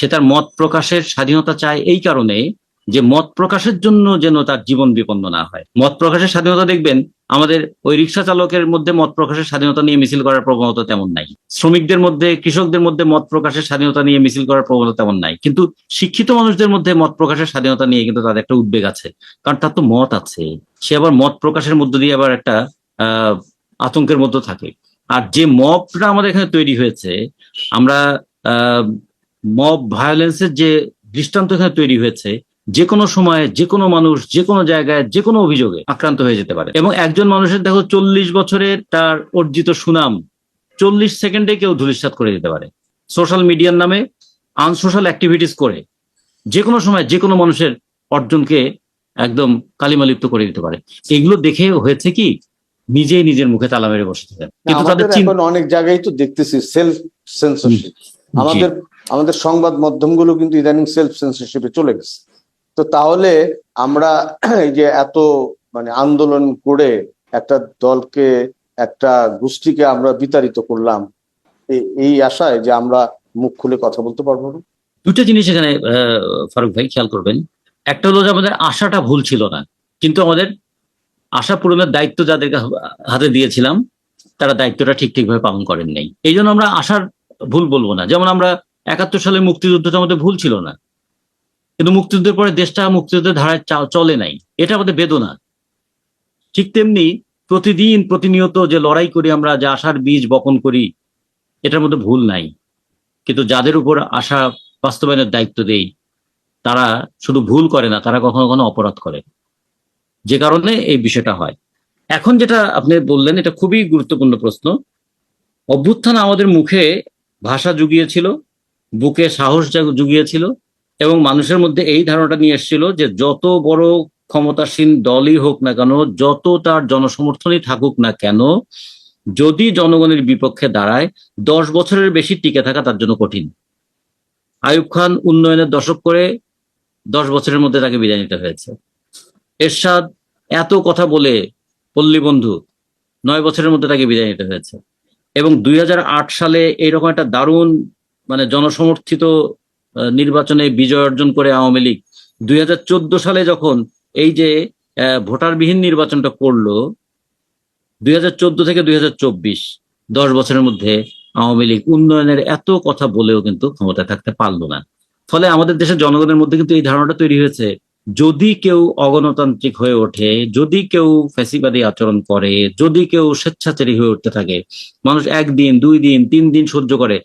সে তার মত প্রকাশের স্বাধীনতা চায় এই কারণে যে মত প্রকাশের জন্য যেন তার জীবন বিপন্ন না হয়। মত প্রকাশের স্বাধীনতা দেখবেন আমাদের ওই রিক্সা চালকের মধ্যে মত প্রকাশের স্বাধীনতা নিয়ে মিছিল করার প্রবণতা তেমন নাই, শ্রমিকদের মধ্যে, কৃষকদের মধ্যে মত প্রকাশের স্বাধীনতা নিয়ে মিছিল করার প্রবণতা তেমন নাই, কিন্তু শিক্ষিত মানুষদের মধ্যে মত প্রকাশের স্বাধীনতা নিয়ে কিন্তু তাদের একটা উদ্বেগ আছে, কারণ তার তো মত আছে। সে আবার মত প্রকাশের মধ্য দিয়ে আবার একটা আতঙ্কের মধ্যে থাকে। আর যে মবটা আমাদের এখানে তৈরি হয়েছে, আমরা মব ভায়োলেন্সের যে দৃষ্টান্ত এখানে তৈরি হয়েছে, যে কোনো সময়ে যে কোনো মানুষ যে কোনো জায়গায় যে কোনো অভিযোগে আক্রান্ত হয়ে যেতে পারে। এবং একজন মানুষের দেখো 40 বছরের তার অর্জিত সুনাম 40 সেকেন্ডে কেউ ধূলিসাৎ করে দিতে পারে সোশ্যাল মিডিয়ার নামে আনসোশ্যাল অ্যাক্টিভিটিস করে। যে কোনো সময় যে কোনো মানুষের অর্জনকে একদম কালিমালিপ্ত করে দিতে পারে। এগুলো দেখে হয়েছে কি, নিজেই নিজের মুখে তালা মেরে বসে থাকেন। কিন্তু তাদের এখন অনেক জায়গায় তো দেখতেছি সেলফ সেন্সরশিপ। আমাদের সংবাদ মাধ্যমগুলো কিন্তু ইদানিং সেলফ সেন্সরশিপে চলে গেছে। তো তাহলে আমরা এই যে এত মানে আন্দোলন করে একটা দলকে, একটা গোষ্ঠীকে আমরা বিতাড়িত করলাম এই আশায় যে আমরা মুখ খুলে কথা বলতে পারবো না। দুটো জিনিস এখানে ফারুক ভাই খেয়াল করবেন। একটা হলো যে আমাদের আশাটা ভুল ছিল না, কিন্তু আমাদের আশা পূরণের দায়িত্ব যাদেরকে হাতে দিয়েছিলাম তারা দায়িত্বটা ঠিকভাবে পালন করেন নাই। এই জন্য আমরা আশার ভুল বলবো না। যেমন আমরা 71 সালে মুক্তিযুদ্ধটা আমাদের ভুল ছিল না, কিন্তু মুক্তিযুদ্ধের পরে দেশটা মুক্তিযুদ্ধের ধারায় চলে নাই, এটা আমাদের বেদনা। ঠিক তেমনি প্রতিদিন প্রতিনিয়ত যে লড়াই করি আমরা, যে আশার বীজ বপন করি, এটার মধ্যে ভুল নাই, কিন্তু যাদের উপর আশা বাস্তবায়নের দায়িত্ব দেই তারা শুধু ভুল করে না, তারা কখনো কখনো অপরাধ করে, যে কারণে এই বিষয়টা হয়। এখন যেটা আপনি বললেন এটা খুবই গুরুত্বপূর্ণ প্রশ্ন। অভ্যুত্থান আমাদের মুখে ভাষা জুগিয়েছিল, বুকে সাহস জুগিয়েছিল, এবং মানুষের মধ্যে এই ধারণাটা নিয়ে এসেছিল যে যত বড় ক্ষমতাসীন দলই হোক না কেন, যত তার জনসমর্থনই থাকুক না কেন, যদি জনগণের বিপক্ষে দাঁড়ায় 10 বছরের বেশি টিকে থাকা তার জন্য কঠিন। আইয়ুব খান উন্নয়নের দশক করে 10 বছরের মধ্যে তাকে বিদায় নিতে হয়েছে। এরশাদ এত কথা বলে পল্লী বন্ধু 9 বছরের মধ্যে তাকে বিদায় নিতে হয়েছে। এবং 2008 সালে এইরকম একটা দারুণ মানে জনসমর্থিত নির্বাচনে বিজয় অর্জন করে আওয়ামী লীগ 2014 সালে যখন এই যে ভোটারবিহীন নির্বাচনটা করলো, 2014 থেকে 2024 10 বছরের মধ্যে আওয়ামী লীগ উন্নয়নের এত কথা বলেও কিন্তু ক্ষমতায় থাকতে পারলো না। ফলে আমাদের দেশের জনগণের মধ্যে কিন্তু এই ধারণাটা তৈরি হয়েছে, যদি কেউ অগণতান্ত্রিক হয়ে ওঠে, যদি কেউ ফ্যাসিবাদী আচরণ করে, যদি কেউ স্বেচ্ছাচারী হয়ে উঠতে থাকে, মানুষ 1 দিন 2 দিন 3 দিন সহ্য করে,